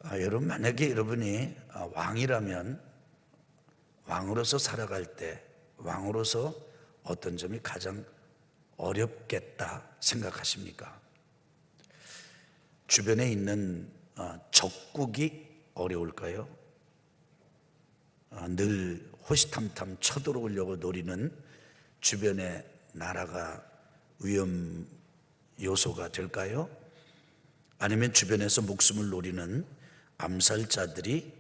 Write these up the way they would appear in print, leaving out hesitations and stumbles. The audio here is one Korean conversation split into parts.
여러분, 만약에 여러분이 왕이라면 왕으로서 살아갈 때 왕으로서 어떤 점이 가장 어렵겠다 생각하십니까? 주변에 있는 적국이 어려울까요? 늘 호시탐탐 쳐들어오려고 노리는 주변의 나라가 위험 요소가 될까요? 아니면 주변에서 목숨을 노리는 암살자들이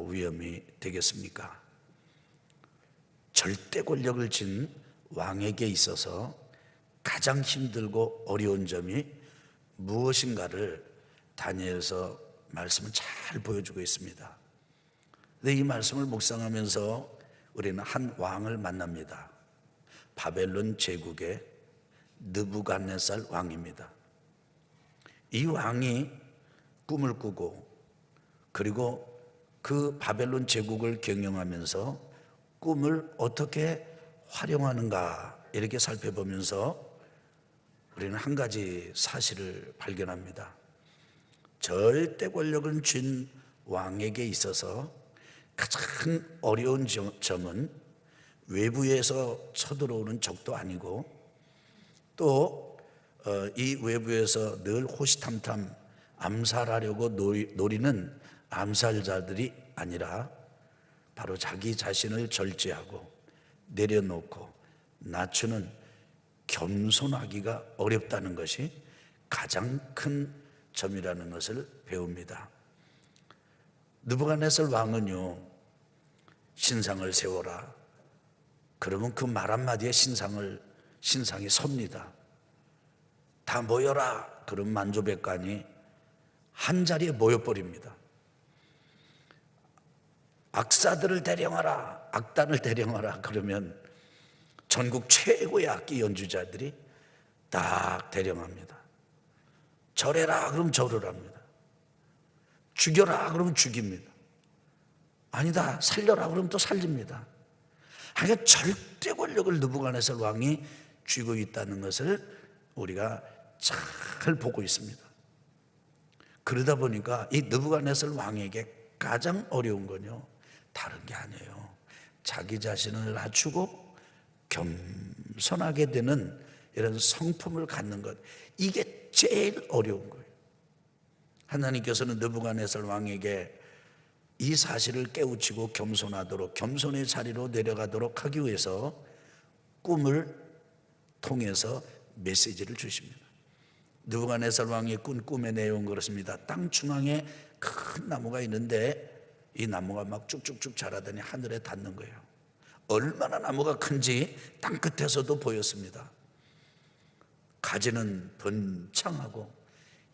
위험이 되겠습니까? 절대 권력을 쥔 왕에게 있어서 가장 힘들고 어려운 점이 무엇인가를 다니엘서 말씀은 잘 보여주고 있습니다. 근데 이 말씀을 묵상하면서 우리는 한 왕을 만납니다. 바벨론 제국의 느부갓네살 왕입니다. 이 왕이 꿈을 꾸고 그리고 그 바벨론 제국을 경영하면서 꿈을 어떻게 활용하는가 이렇게 살펴보면서 우리는 한 가지 사실을 발견합니다. 절대 권력을 쥔 왕에게 있어서 가장 어려운 점은 외부에서 쳐들어오는 적도 아니고 또 이 외부에서 늘 호시탐탐 암살하려고 노리는 암살자들이 아니라 바로 자기 자신을 절제하고 내려놓고 낮추는 겸손하기가 어렵다는 것이 가장 큰 점이라는 것을 배웁니다. 느부갓네살 왕은요, 신상을 세워라 그러면 그 말 한마디에 신상이 섭니다. 다 모여라 그럼 만조백관이 한 자리에 모여버립니다. 악사들을 대령하라, 악단을 대령하라 그러면 전국 최고의 악기 연주자들이 딱 대령합니다. 절해라 그럼 절을 합니다. 죽여라 그러면 죽입니다. 아니다 살려라 그러면 또 살립니다. 하여간 절대 권력을 느부갓네살 왕이 쥐고 있다는 것을 우리가 잘 보고 있습니다. 그러다 보니까 이 느부갓네살 왕에게 가장 어려운 건요, 다른 게 아니에요. 자기 자신을 낮추고 겸손하게 되는 이런 성품을 갖는 것, 이게 제일 어려운 거예요. 하나님께서는 느부갓네살 왕에게 이 사실을 깨우치고 겸손하도록, 겸손의 자리로 내려가도록 하기 위해서 꿈을 통해서 메시지를 주십니다. 느부갓네살 왕이 꾼 꿈의 내용은 그렇습니다. 땅 중앙에 큰 나무가 있는데 이 나무가 막 쭉쭉쭉 자라더니 하늘에 닿는 거예요. 얼마나 나무가 큰지 땅 끝에서도 보였습니다. 가지는 번창하고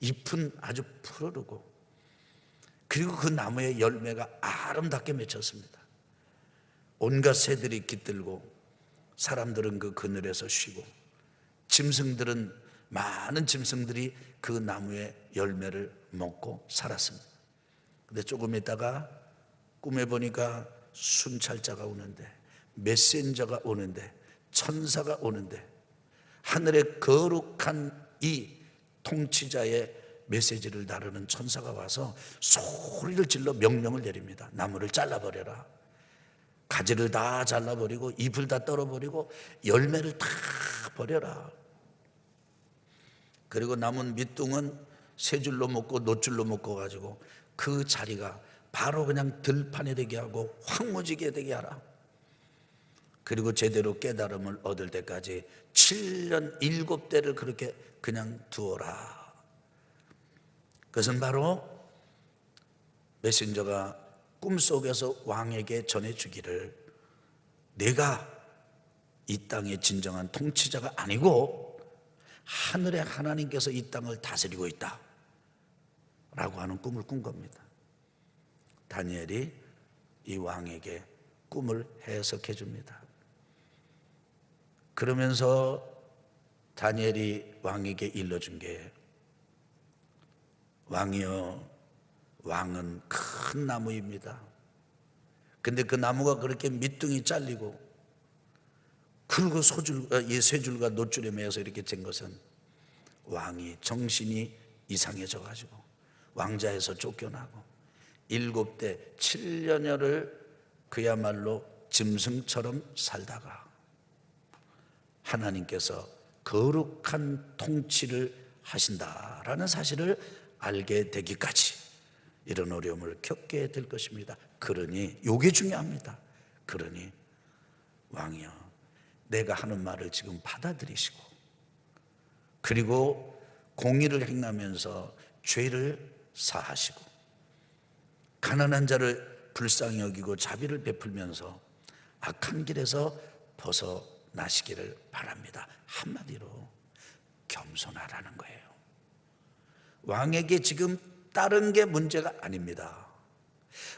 잎은 아주 푸르르고 그리고 그 나무의 열매가 아름답게 맺혔습니다. 온갖 새들이 깃들고 사람들은 그 그늘에서 쉬고 많은 짐승들이 그 나무의 열매를 먹고 살았습니다. 근데 조금 있다가 꿈에 보니까 순찰자가 오는데, 메신저가 오는데, 천사가 오는데 하늘의 거룩한 이 통치자의 메시지를 다루는 천사가 와서 소리를 질러 명령을 내립니다. 나무를 잘라버려라. 가지를 다 잘라버리고 잎을 다 떨어버리고 열매를 다 버려라. 그리고 남은 밑둥은 세 줄로 묶고 노줄로 묶어가지고 그 자리가 바로 그냥 들판이 되게 하고 황무지게 되게 하라. 그리고 제대로 깨달음을 얻을 때까지 7년 7대를 그렇게 그냥 두어라. 그것은 바로 메신저가 꿈속에서 왕에게 전해주기를, 내가 이 땅의 진정한 통치자가 아니고 하늘의 하나님께서 이 땅을 다스리고 있다 라고 하는 꿈을 꾼 겁니다. 다니엘이 이 왕에게 꿈을 해석해 줍니다. 그러면서 다니엘이 왕에게 일러준 게, 왕이여, 왕은 큰 나무입니다. 근데 그 나무가 그렇게 밑둥이 잘리고 그리고 이 세 줄과 노줄에 매여서 이렇게 된 것은 왕이 정신이 이상해져 가지고 왕자에서 쫓겨나고 7대 7년여를 그야말로 짐승처럼 살다가 하나님께서 거룩한 통치를 하신다라는 사실을 알게 되기까지 이런 어려움을 겪게 될 것입니다. 그러니 이게 중요합니다. 그러니 왕이여, 내가 하는 말을 지금 받아들이시고, 그리고 공의를 행하면서 죄를 사하시고, 가난한 자를 불쌍히 여기고 자비를 베풀면서 악한 길에서 벗어나시기를 바랍니다. 한마디로 겸손하라는 거예요. 왕에게 지금 다른 게 문제가 아닙니다.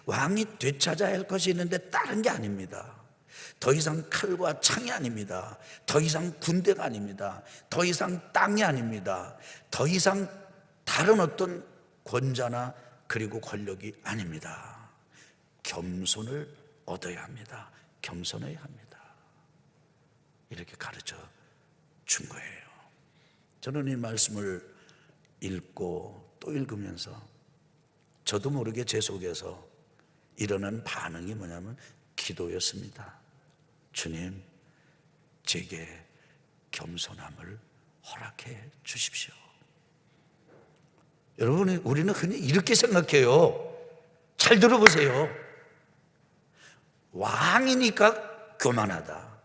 왕이 되찾아야 할 것이 있는데 다른 게 아닙니다. 더 이상 칼과 창이 아닙니다. 더 이상 군대가 아닙니다. 더 이상 땅이 아닙니다. 더 이상 다른 어떤 권자나 그리고 권력이 아닙니다. 겸손을 얻어야 합니다. 겸손해야 합니다. 이렇게 가르쳐 준 거예요. 저는 이 말씀을 읽고 또 읽으면서 저도 모르게 제 속에서 일어난 반응이 뭐냐면 기도였습니다. 주님, 제게 겸손함을 허락해 주십시오. 여러분, 우리는 흔히 이렇게 생각해요. 잘 들어보세요. 왕이니까 교만하다.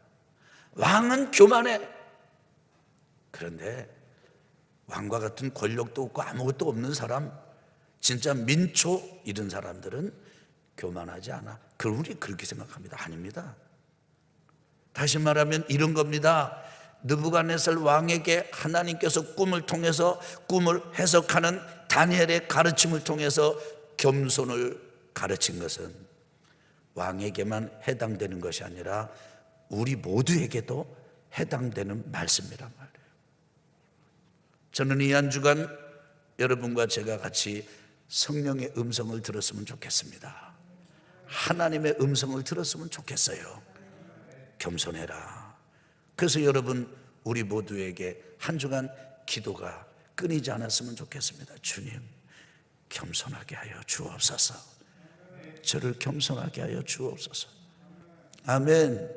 왕은 교만해. 그런데 왕과 같은 권력도 없고 아무것도 없는 사람, 진짜 민초 이런 사람들은 교만하지 않아. 그럼 우리 그렇게 생각합니다. 아닙니다. 다시 말하면 이런 겁니다. 느부갓네살 왕에게 하나님께서 꿈을 통해서 꿈을 해석하는 다니엘의 가르침을 통해서 겸손을 가르친 것은 왕에게만 해당되는 것이 아니라 우리 모두에게도 해당되는 말씀이란 말이에요. 저는 이 한 주간 여러분과 제가 같이 성령의 음성을 들었으면 좋겠습니다. 하나님의 음성을 들었으면 좋겠어요. 겸손해라. 그래서 여러분, 우리 모두에게 한 주간 기도가 끊이지 않았으면 좋겠습니다. 주님, 겸손하게 하여 주옵소서. 저를 겸손하게 하여 주옵소서. 아멘.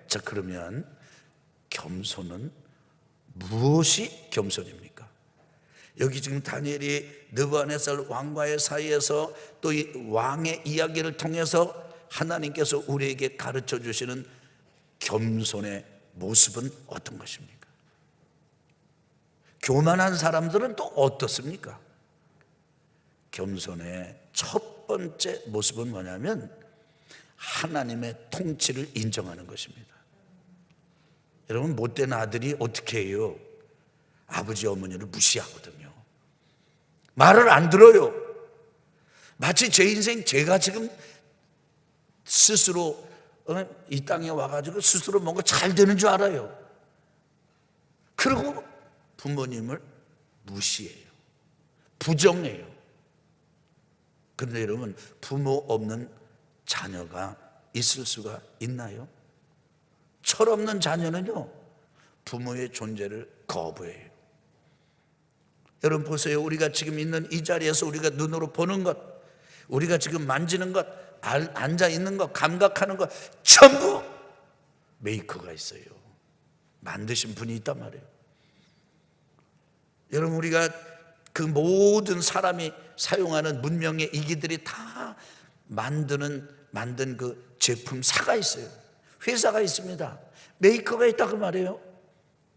자, 그러면 겸손은 무엇이 겸손입니까? 여기 지금 다니엘이 느부갓네살 왕과의 사이에서 또 이 왕의 이야기를 통해서 하나님께서 우리에게 가르쳐 주시는 겸손의 모습은 어떤 것입니까? 교만한 사람들은 또 어떻습니까? 겸손의 첫 번째 모습은 뭐냐면 하나님의 통치를 인정하는 것입니다. 여러분, 못된 아들이 어떻게 해요? 아버지 어머니를 무시하거든요. 말을 안 들어요. 마치 제 인생 제가 지금 스스로 이 땅에 와가지고 스스로 뭔가 잘 되는 줄 알아요. 그리고 부모님을 무시해요. 부정해요. 그런데 여러분, 부모 없는 자녀가 있을 수가 있나요? 철없는 자녀는요, 부모의 존재를 거부해요. 여러분 보세요. 우리가 지금 있는 이 자리에서 우리가 눈으로 보는 것, 우리가 지금 만지는 것, 앉아 있는 것, 감각하는 것 전부 메이커가 있어요. 만드신 분이 있단 말이에요. 여러분, 우리가 그 모든 사람이 사용하는 문명의 이기들이 다 만든 그 제품사가 있어요. 회사가 있습니다. 메이커가 있다 그 말이에요.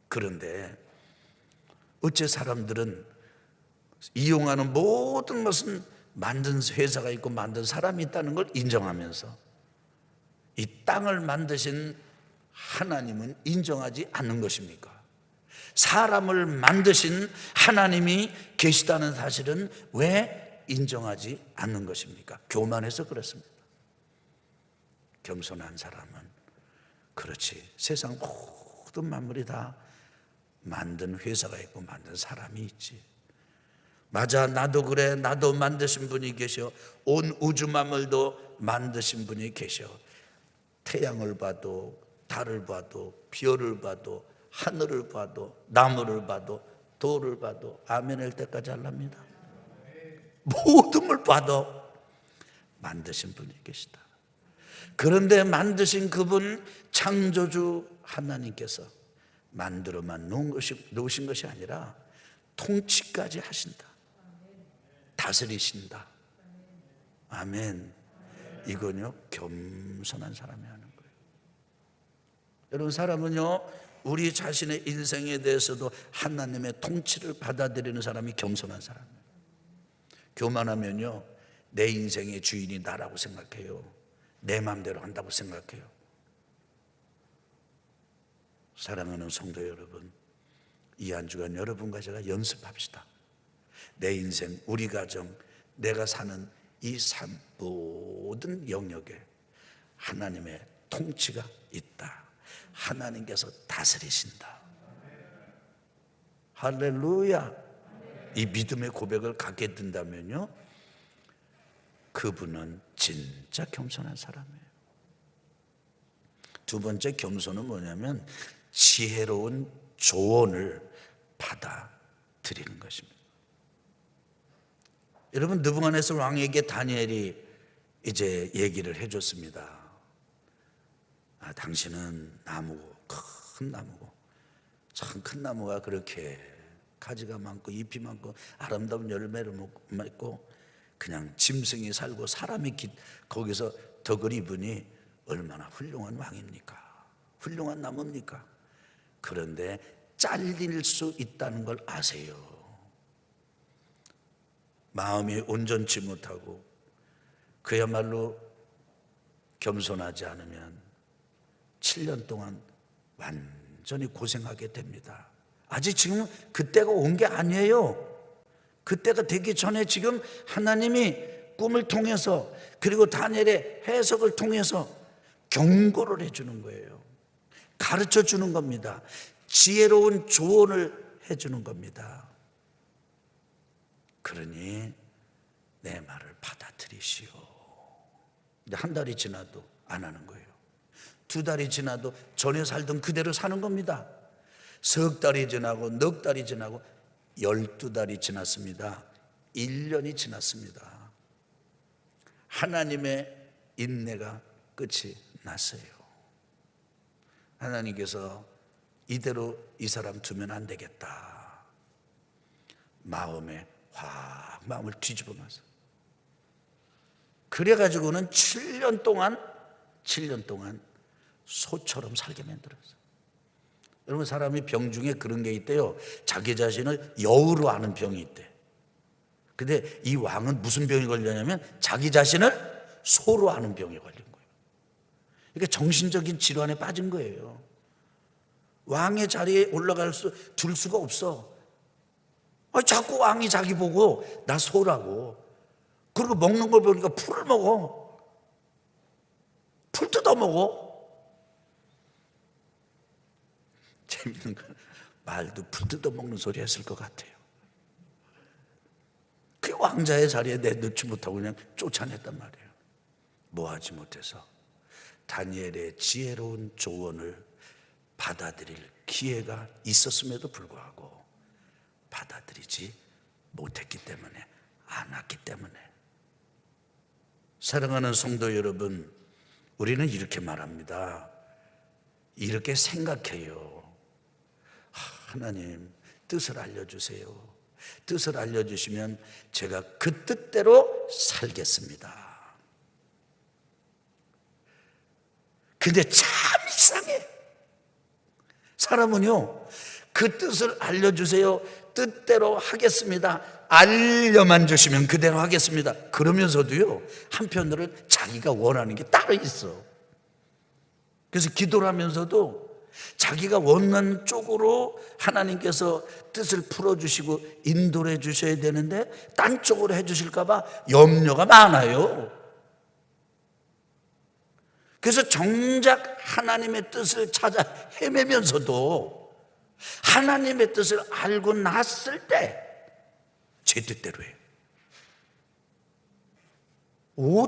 그런데 어째 사람들은 이용하는 모든 것은 만든 회사가 있고 만든 사람이 있다는 걸 인정하면서 이 땅을 만드신 하나님은 인정하지 않는 것입니까? 사람을 만드신 하나님이 계시다는 사실은 왜 인정하지 않는 것입니까? 교만해서 그렇습니다. 겸손한 사람은 그렇지, 세상 모든 만물이 다 만든 회사가 있고 만든 사람이 있지. 맞아, 나도 그래. 나도 만드신 분이 계셔. 온 우주 만물도 만드신 분이 계셔. 태양을 봐도 달을 봐도 별을 봐도 하늘을 봐도 나무를 봐도 돌을 봐도 아멘 할 때까지 하랍니다. 모든 걸 봐도 만드신 분이 계시다. 그런데 만드신 그분 창조주 하나님께서 만들어만 놓으신 것이 아니라 통치까지 하신다. 다스리신다. 아멘. 이건요, 겸손한 사람이 하는 거예요. 여러분, 사람은요, 우리 자신의 인생에 대해서도 하나님의 통치를 받아들이는 사람이 겸손한 사람이에요. 교만하면요, 내 인생의 주인이 나라고 생각해요. 내 마음대로 한다고 생각해요. 사랑하는 성도 여러분, 이 한 주간 여러분과 제가 연습합시다. 내 인생, 우리 가정, 내가 사는 이 삶 모든 영역에 하나님의 통치가 있다. 하나님께서 다스리신다. 할렐루야. 이 믿음의 고백을 갖게 된다면요, 그분은 진짜 겸손한 사람이에요. 두 번째 겸손은 뭐냐면 지혜로운 조언을 받아들이는 것입니다. 여러분, 느부갓네살 왕에게 다니엘이 이제 얘기를 해줬습니다. 당신은 나무고, 큰 나무고, 참 큰 나무가 그렇게 가지가 많고 잎이 많고 아름다운 열매를 맺고 그냥 짐승이 살고 사람이 거기서 덕을 입으니 얼마나 훌륭한 왕입니까? 훌륭한 나무입니까? 그런데 잘릴 수 있다는 걸 아세요. 마음이 온전치 못하고 그야말로 겸손하지 않으면 7년 동안 완전히 고생하게 됩니다. 아직 지금 그때가 온 게 아니에요. 그때가 되기 전에 지금 하나님이 꿈을 통해서 그리고 다니엘의 해석을 통해서 경고를 해주는 거예요. 가르쳐 주는 겁니다. 지혜로운 조언을 해주는 겁니다. 그러니 내 말을 받아들이시오. 근데 한 달이 지나도 안 하는 거예요. 2달이 지나도 전에 살던 그대로 사는 겁니다. 석 달이 지나고 넉 달이 지나고 12달이 지났습니다. 1년이 지났습니다. 하나님의 인내가 끝이 났어요. 하나님께서 이대로 이 사람 두면 안 되겠다. 마음을 뒤집어 놔서 그래가지고는 7년 동안 소처럼 살게 만들었어요. 여러분, 사람이 병 중에 그런 게 있대요. 자기 자신을 여우로 아는 병이 있대. 근데 이 왕은 무슨 병이 걸렸냐면 자기 자신을 소로 아는 병이 걸린 거예요. 그러니까 정신적인 질환에 빠진 거예요. 왕의 자리에 둘 수가 없어. 자꾸 왕이 자기 보고 나 소라고. 그리고 먹는 걸 보니까 풀을 먹어. 풀 뜯어 먹어. 재밌는 건 말도 풀 뜯어 먹는 소리 했을 것 같아요. 그 왕자의 자리에 내놓지 못하고 그냥 쫓아냈단 말이에요. 뭐 하지 못해서 다니엘의 지혜로운 조언을 받아들일 기회가 있었음에도 불구하고 받아들이지 못했기 때문에, 안 왔기 때문에. 사랑하는 성도 여러분, 우리는 이렇게 말합니다. 이렇게 생각해요. 하나님, 뜻을 알려주세요. 뜻을 알려주시면 제가 그 뜻대로 살겠습니다. 근데 참 이상해. 사람은요, 그 뜻을 알려주세요. 뜻대로 하겠습니다. 알려만 주시면 그대로 하겠습니다. 그러면서도요, 한편으로는 자기가 원하는 게 따로 있어. 그래서 기도를 하면서도 자기가 원하는 쪽으로 하나님께서 뜻을 풀어주시고 인도를 해주셔야 되는데 딴 쪽으로 해주실까 봐 염려가 많아요. 그래서 정작 하나님의 뜻을 찾아 헤매면서도 하나님의 뜻을 알고 났을 때 제 뜻대로 해요.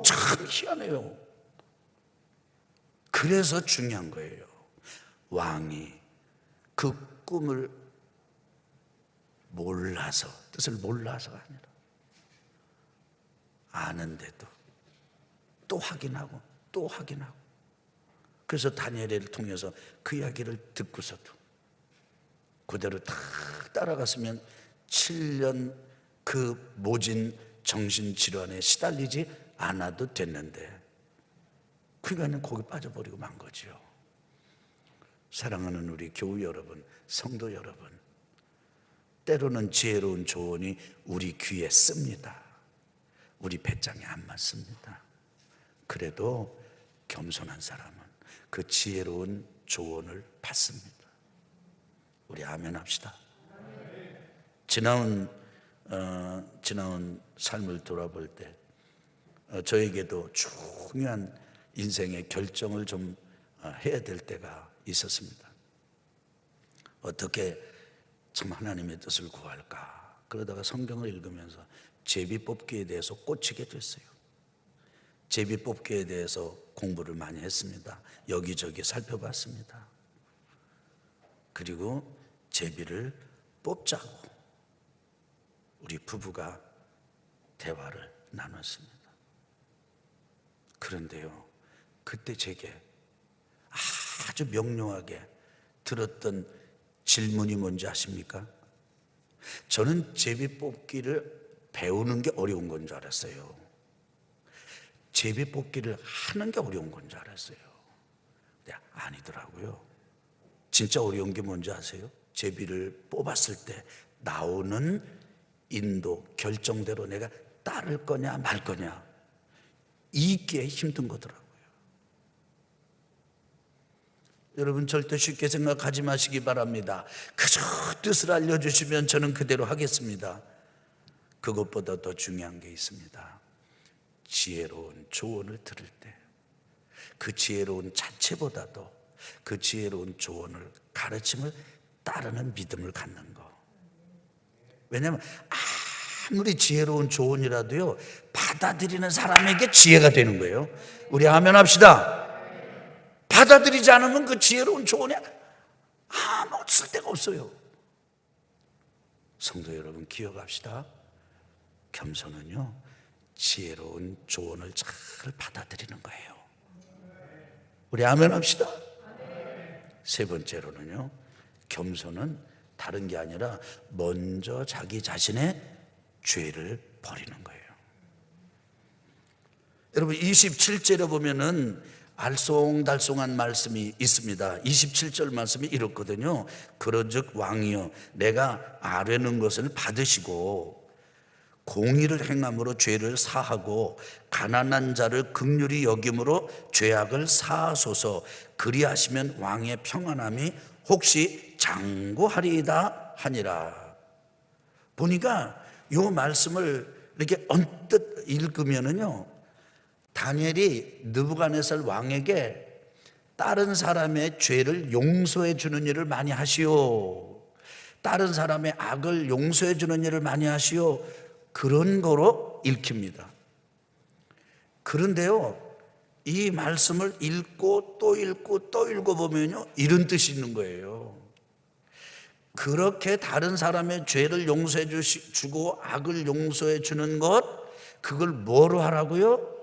참 희한해요. 그래서 중요한 거예요. 왕이 그 꿈을 몰라서, 뜻을 몰라서가 아니라 아는데도 또 확인하고 또 확인하고. 그래서 다니엘을 통해서 그 이야기를 듣고서도 그대로 다 따라갔으면 7년 그 모진 정신질환에 시달리지 않아도 됐는데, 그러니까 거기 빠져버리고 만 거죠. 사랑하는 우리 교우 여러분, 성도 여러분, 때로는 지혜로운 조언이 우리 귀에 씁니다. 우리 배짱에 안 맞습니다. 그래도 겸손한 사람은 그 지혜로운 조언을 받습니다. 우리 아멘 합시다. 지나온 삶을 돌아볼 때 저에게도 중요한 인생의 결정을 좀 해야 될 때가 있었습니다. 어떻게 참 하나님의 뜻을 구할까? 그러다가 성경을 읽으면서 제비뽑기에 대해서 꽂히게 됐어요. 제비뽑기에 대해서 공부를 많이 했습니다. 여기저기 살펴봤습니다. 그리고 제비를 뽑자고 우리 부부가 대화를 나눴습니다. 그런데요, 그때 제게 아주 명료하게 들었던 질문이 뭔지 아십니까? 저는 제비뽑기를 배우는 게 어려운 건 줄 알았어요. 제비뽑기를 하는 게 어려운 건 줄 알았어요. 근데 아니더라고요. 진짜 어려운 게 뭔지 아세요? 제비를 뽑았을 때 나오는 인도, 결정대로 내가 따를 거냐 말 거냐, 이게 힘든 거더라고요. 여러분 절대 쉽게 생각하지 마시기 바랍니다. 그저 뜻을 알려주시면 저는 그대로 하겠습니다. 그것보다 더 중요한 게 있습니다. 지혜로운 조언을 들을 때 그 지혜로운 자체보다도 그 지혜로운 조언을, 가르침을 따르는 믿음을 갖는 거. 왜냐하면 아무리 지혜로운 조언이라도요, 받아들이는 사람에게 지혜가 되는 거예요. 우리 아멘 합시다. 받아들이지 않으면 그 지혜로운 조언이 아무 쓸데가 없어요. 성도 여러분, 기억합시다. 겸손은요, 지혜로운 조언을 잘 받아들이는 거예요. 우리 아멘 합시다. 세 번째로는요, 겸손은 다른 게 아니라 먼저 자기 자신의 죄를 버리는 거예요. 여러분 27절에 보면은 알쏭달쏭한 말씀이 있습니다. 27절 말씀이 이렇거든요. 그런즉 왕이여, 내가 아뢰는 것을 받으시고 공의를 행함으로 죄를 사하고 가난한 자를 긍휼히 여김으로 죄악을 사하소서. 그리하시면 왕의 평안함이 혹시 장구하리이다 하니라. 보니까 이 말씀을 이렇게 언뜻 읽으면은요, 다니엘이 느부갓네살 왕에게 다른 사람의 죄를 용서해 주는 일을 많이 하시오, 다른 사람의 악을 용서해 주는 일을 많이 하시오, 그런 거로 읽힙니다. 그런데요, 이 말씀을 읽고 또 읽고 또 읽어보면요, 이런 뜻이 있는 거예요. 그렇게 다른 사람의 죄를 용서해 주고 악을 용서해 주는 것, 그걸 뭐로 하라고요?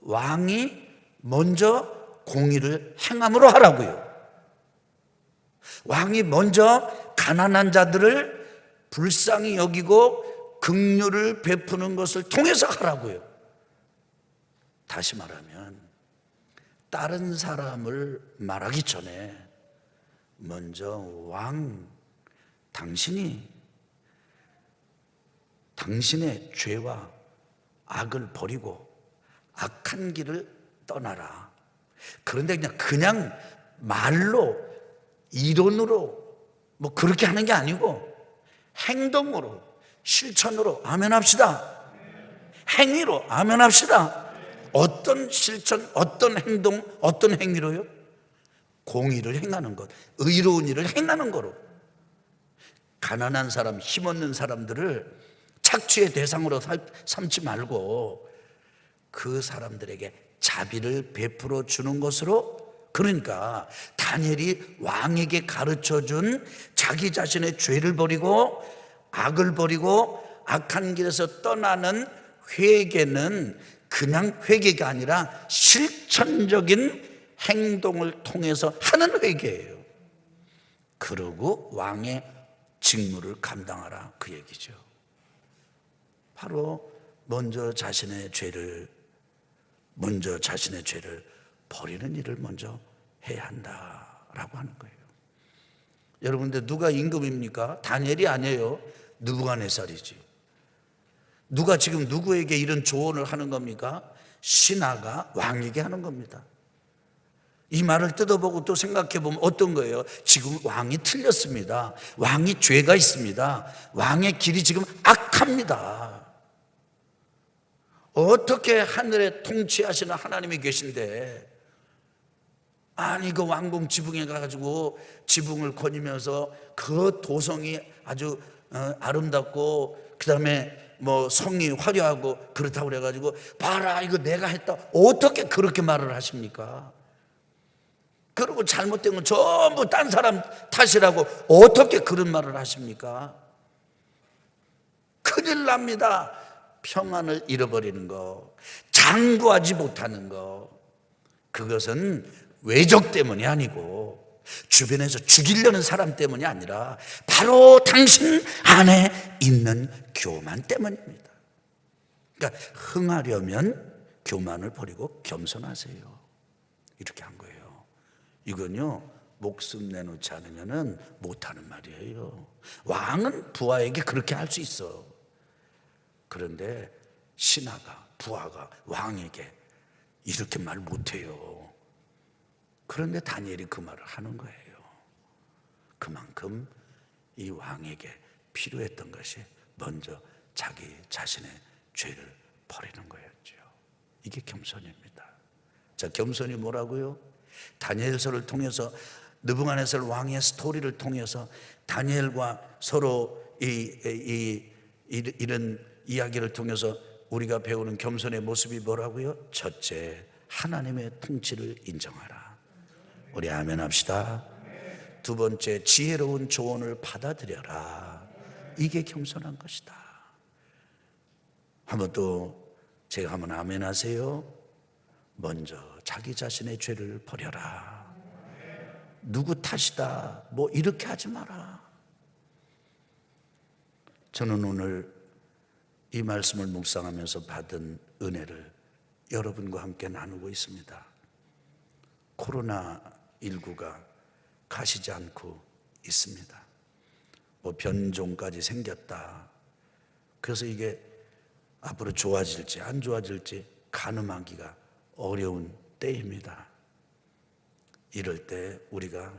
왕이 먼저 공의를 행함으로 하라고요. 왕이 먼저 가난한 자들을 불쌍히 여기고 긍휼을 베푸는 것을 통해서 하라고요. 다시 말하면 다른 사람을 말하기 전에 먼저 왕, 당신이 당신의 죄와 악을 버리고 악한 길을 떠나라. 그런데 그냥 말로, 이론으로 뭐 그렇게 하는 게 아니고 행동으로, 실천으로 아멘 합시다. 행위로 아멘 합시다. 어떤 실천, 어떤 행동, 어떤 행위로요? 공의를 행하는 것, 의로운 일을 행하는 거로. 가난한 사람, 힘없는 사람들을 착취의 대상으로 삼지 말고 그 사람들에게 자비를 베풀어 주는 것으로. 그러니까 다니엘이 왕에게 가르쳐준 자기 자신의 죄를 버리고 악을 버리고 악한 길에서 떠나는 회개는 그냥 회개가 아니라 실천적인 행동을 통해서 하는 회개예요. 그러고 왕의 직무를 감당하라, 그 얘기죠. 바로 먼저 자신의 죄를 버리는 일을 먼저 해야 한다라고 하는 거예요. 여러분들, 누가 임금입니까? 다니엘이 아니에요. 느부갓네살이지. 누가 지금 누구에게 이런 조언을 하는 겁니까? 신하가 왕에게 하는 겁니다. 이 말을 뜯어보고 또 생각해 보면 어떤 거예요? 지금 왕이 틀렸습니다. 왕이 죄가 있습니다. 왕의 길이 지금 악합니다. 어떻게 하늘에 통치하시는 하나님이 계신데, 아니 그 왕궁 지붕에 가가지고 지붕을 거니면서 그 도성이 아주 아름답고 그 다음에 뭐 성이 화려하고 그렇다고 그래가지고 봐라 이거 내가 했다, 어떻게 그렇게 말을 하십니까? 그리고 잘못된 건 전부 딴 사람 탓이라고 어떻게 그런 말을 하십니까? 큰일 납니다. 평안을 잃어버리는 거, 장구하지 못하는 거, 그것은 외적 때문이 아니고 주변에서 죽이려는 사람 때문이 아니라 바로 당신 안에 있는 교만 때문입니다. 그러니까 흥하려면 교만을 버리고 겸손하세요, 이렇게 한 거예요. 이건요, 목숨 내놓지 않으면 못하는 말이에요. 왕은 부하에게 그렇게 할 수 있어. 그런데 신하가, 부하가 왕에게 이렇게 말 못해요. 그런데 다니엘이 그 말을 하는 거예요. 그만큼 이 왕에게 필요했던 것이 먼저 자기 자신의 죄를 버리는 거였죠. 이게 겸손입니다. 자, 겸손이 뭐라고요? 다니엘서를 통해서, 느부갓네살 왕의 스토리를 통해서 다니엘과 서로 이런 이야기를 통해서 우리가 배우는 겸손의 모습이 뭐라고요? 첫째, 하나님의 통치를 인정하라. 우리 아멘 합시다. 두 번째, 지혜로운 조언을 받아들여라. 이게 겸손한 것이다. 한번 또 제가 한번 아멘 하세요. 먼저 자기 자신의 죄를 버려라. 누구 탓이다 뭐 이렇게 하지 마라. 저는 오늘 이 말씀을 묵상하면서 받은 은혜를 여러분과 함께 나누고 있습니다. 코로나19가 가시지 않고 있습니다. 뭐 변종까지 생겼다. 그래서 이게 앞으로 좋아질지 안 좋아질지 가늠하기가 어려운 때입니다. 이럴 때 우리가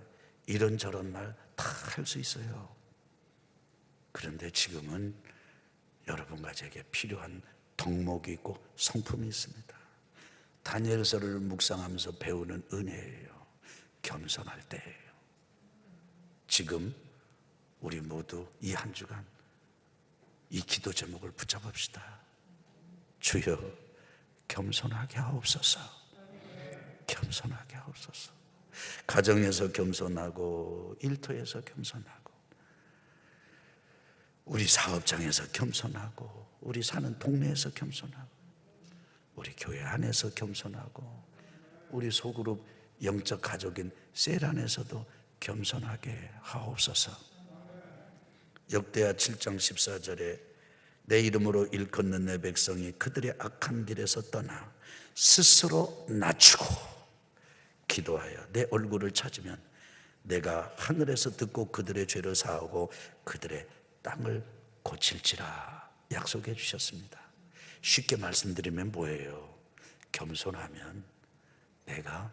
이런저런 말 다 할 수 있어요. 그런데 지금은 여러분과 제게 필요한 덕목이 있고 성품이 있습니다. 다니엘서를 묵상하면서 배우는 은혜예요. 겸손할 때예요. 지금 우리 모두 이 한 주간 이 기도 제목을 붙잡읍시다. 주여, 겸손하게 하옵소서. 겸손하게 하옵소서. 가정에서 겸손하고, 일터에서 겸손하고, 우리 사업장에서 겸손하고, 우리 사는 동네에서 겸손하고, 우리 교회 안에서 겸손하고, 우리 소그룹 영적 가족인 셀 안에서도 겸손하게 하옵소서. 역대하 7장 14절에 내 이름으로 일컫는 내 백성이 그들의 악한 길에서 떠나 스스로 낮추고 기도하여 내 얼굴을 찾으면 내가 하늘에서 듣고 그들의 죄를 사하고 그들의 땅을 고칠지라 약속해 주셨습니다. 쉽게 말씀드리면 뭐예요? 겸손하면 내가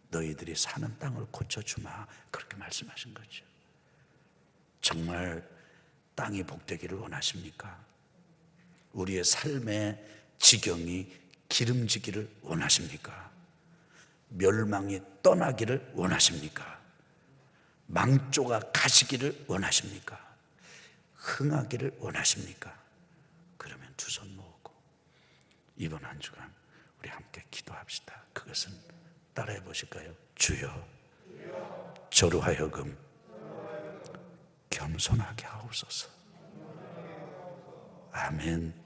너희들이 사는 땅을 고쳐주마, 그렇게 말씀하신 거죠. 정말 땅이 복되기를 원하십니까? 우리의 삶의 지경이 기름지기를 원하십니까? 멸망이 떠나기를 원하십니까? 망조가 가시기를 원하십니까? 흥하기를 원하십니까? 그러면 두 손 모으고 이번 한 주간 우리 함께 기도합시다. 그것은 따라해 보실까요? 주여, 저로 하여금 겸손하게 하옵소서. 아멘.